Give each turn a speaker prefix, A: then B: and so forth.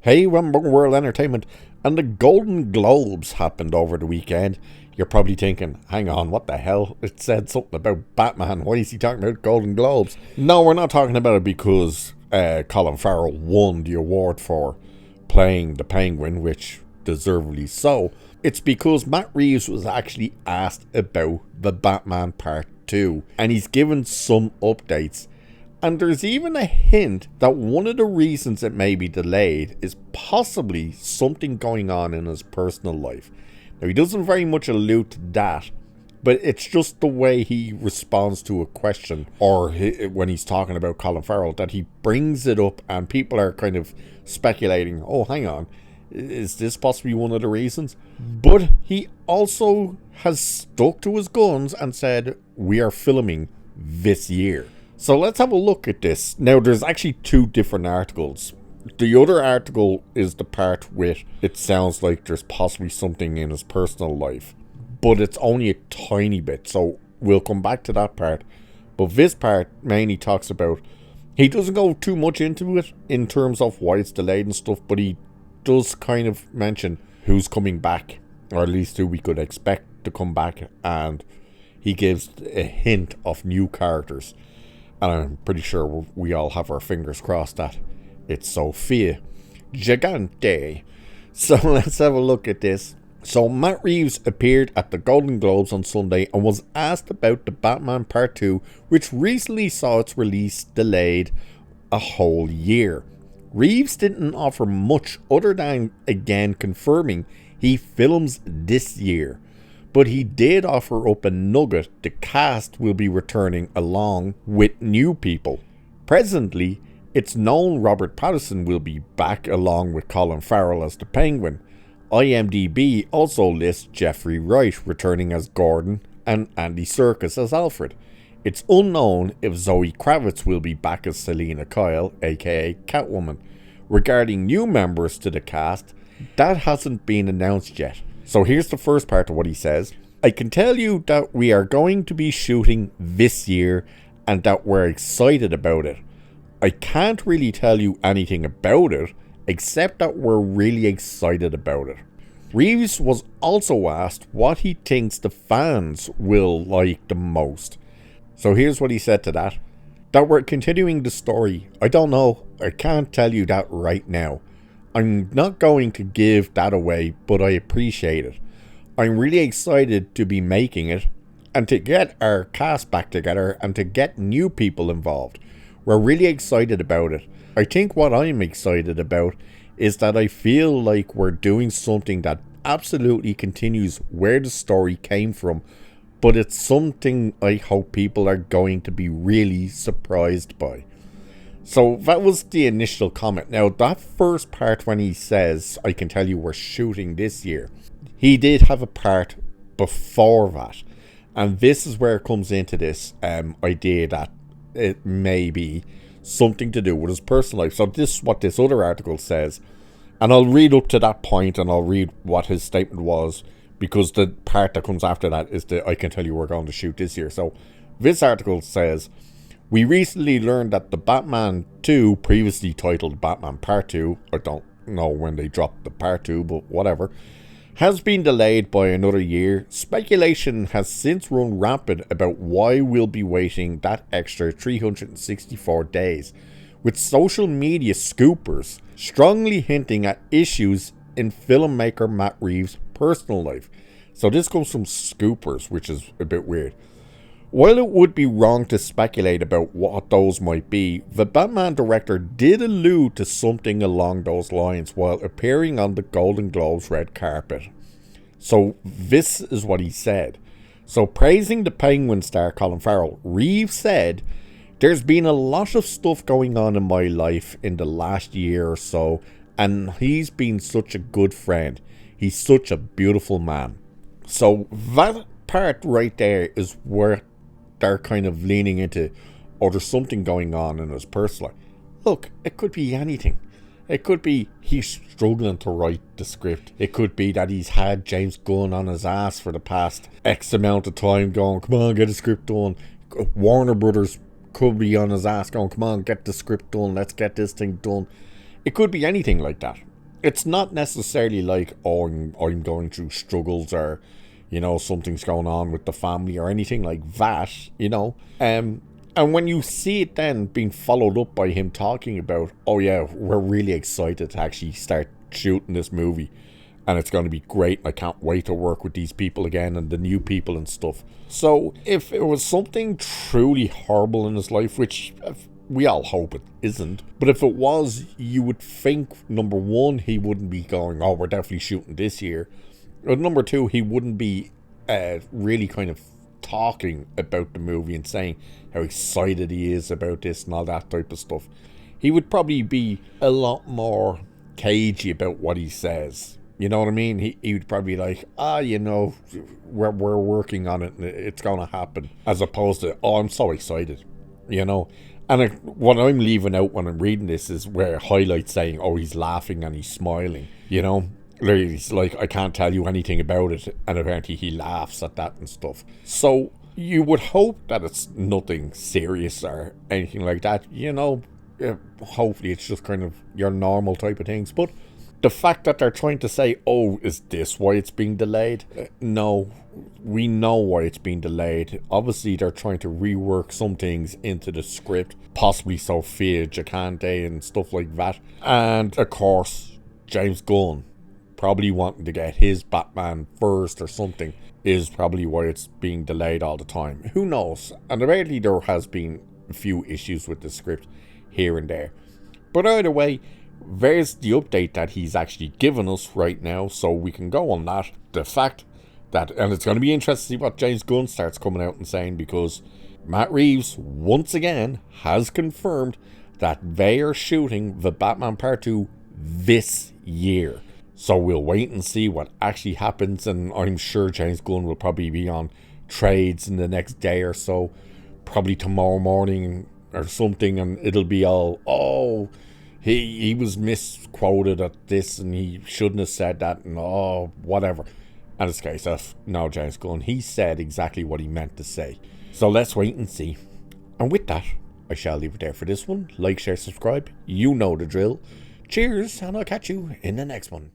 A: Hey, Rumble World Entertainment, and the Golden Globes happened over the weekend. You're probably thinking, hang on, what the hell? It said something about Batman. Why is he talking about Golden Globes? No, we're not talking about it because Colin Farrell won the award for playing the Penguin, which deservedly so. It's because Matt Reeves was actually asked about the Batman Part 2, and he's given some updates. And there's even a hint that one of the reasons it may be delayed is possibly something going on in his personal life. Now, he doesn't very much allude to that, but it's just the way he responds to a question, or when he's talking about Colin Farrell, that he brings it up and people are kind of speculating, oh, hang on, is this possibly one of the reasons? But he also has stuck to his guns and said, we are filming this year. So let's have a look at this. Now, there's actually two different articles. The other article is the part with, it sounds like there's possibly something in his personal life, but it's only a tiny bit, so we'll come back to that part. But this part mainly talks about, he doesn't go too much into it in terms of why it's delayed and stuff, but he does kind of mention who's coming back, or at least who we could expect to come back, and he gives a hint of new characters. And I'm pretty sure we all have our fingers crossed that it's Sophia Gigante. So let's have a look at this. So Matt Reeves appeared at the Golden Globes on Sunday and was asked about the Batman Part 2, which recently saw its release delayed a whole year. Reeves didn't offer much other than again confirming he films this year. But he did offer up a nugget: the cast will be returning along with new people. Presently, it's known Robert Pattinson will be back along with Colin Farrell as the Penguin. IMDb also lists Jeffrey Wright returning as Gordon and Andy Serkis as Alfred. It's unknown if Zoe Kravitz will be back as Selina Kyle, aka Catwoman. Regarding new members to the cast, that hasn't been announced yet. So here's the first part of what he says. I can tell you that we are going to be shooting this year and that we're excited about it. I can't really tell you anything about it except that we're really excited about it. Reeves was also asked what he thinks the fans will like the most. So here's what he said to that. That we're continuing the story. I don't know. I can't tell you that right now. I'm not going to give that away, but I appreciate it. I'm really excited to be making it and to get our cast back together and to get new people involved. We're really excited about it. I think what I'm excited about is that I feel like we're doing something that absolutely continues where the story came from, but it's something I hope people are going to be really surprised by. So that was the initial comment. Now, that first part when he says, I can tell you we're shooting this year, he did have a part before that. And this is where it comes into this idea that it may be something to do with his personal life. So this is what this other article says. And I'll read up to that point and I'll read what his statement was, because the part that comes after that is the I can tell you we're going to shoot this year. So this article says, we recently learned that the Batman 2, previously titled Batman Part 2, I don't know when they dropped the Part 2, but whatever, has been delayed by another year. Speculation has since run rampant about why we'll be waiting that extra 364 days, with social media scoopers strongly hinting at issues in filmmaker Matt Reeves' personal life. So this comes from scoopers, which is a bit weird. While it would be wrong to speculate about what those might be, the Batman director did allude to something along those lines while appearing on the Golden Globes red carpet. So this is what he said. So praising the Penguin star Colin Farrell, Reeves said, there's been a lot of stuff going on in my life in the last year or so, and he's been such a good friend. He's such a beautiful man. So that part right there is where they're kind of leaning into, or there's something going on in his personal life. Look, it could be anything. It could be he's struggling to write the script. It could be that he's had James Gunn on his ass for the past X amount of time going, come on, get a script done. Warner Brothers could be on his ass going, come on, get the script done. Let's get this thing done. It could be anything like that. it's not necessarily like, oh, I'm going through struggles, or, something's going on with the family or anything like that, And when you see it then being followed up by him talking about, oh yeah, we're really excited to actually start shooting this movie, and it's going to be great, and I can't wait to work with these people again and the new people and stuff. So if it was something truly horrible in his life, which we all hope it isn't, but if it was, you would think, number one, he wouldn't be going, oh, we're definitely shooting this year. Or number two, he wouldn't be really kind of talking about the movie and saying how excited he is about this and all that type of stuff. He would probably be a lot more cagey about what he says. You know what I mean? He would probably be like, we're working on it and it's going to happen. As opposed to, oh, I'm so excited, And what I'm leaving out when I'm reading this is where it highlights saying, oh, he's laughing and he's smiling, He's like, I can't tell you anything about it. And apparently he laughs at that and stuff. So you would hope that it's nothing serious or anything like that, Hopefully it's just kind of your normal type of things. But the fact that they're trying to say, oh, is this why it's being delayed? No, we know why it's being delayed. Obviously, they're trying to rework some things into the script, possibly Sophia Jacante and stuff like that. And, of course, James Gunn, probably wanting to get his Batman first or something, is probably why it's being delayed all the time. Who knows? And apparently there has been a few issues with the script here and there. But either way, there's the update that he's actually given us right now, so we can go on that. The fact that, and it's going to be interesting to see what James Gunn starts coming out and saying, because Matt Reeves, once again, has confirmed that they are shooting the Batman Part 2 this year. So we'll wait and see what actually happens, and I'm sure James Gunn will probably be on trades in the next day or so, probably tomorrow morning or something, and it'll be all, oh, he was misquoted at this and he shouldn't have said that, and oh, whatever. And it's case of, no, James Gunn, he said exactly what he meant to say. So let's wait and see. And with that, I shall leave it there for this one. Like, share, subscribe. You know the drill. Cheers, and I'll catch you in the next one.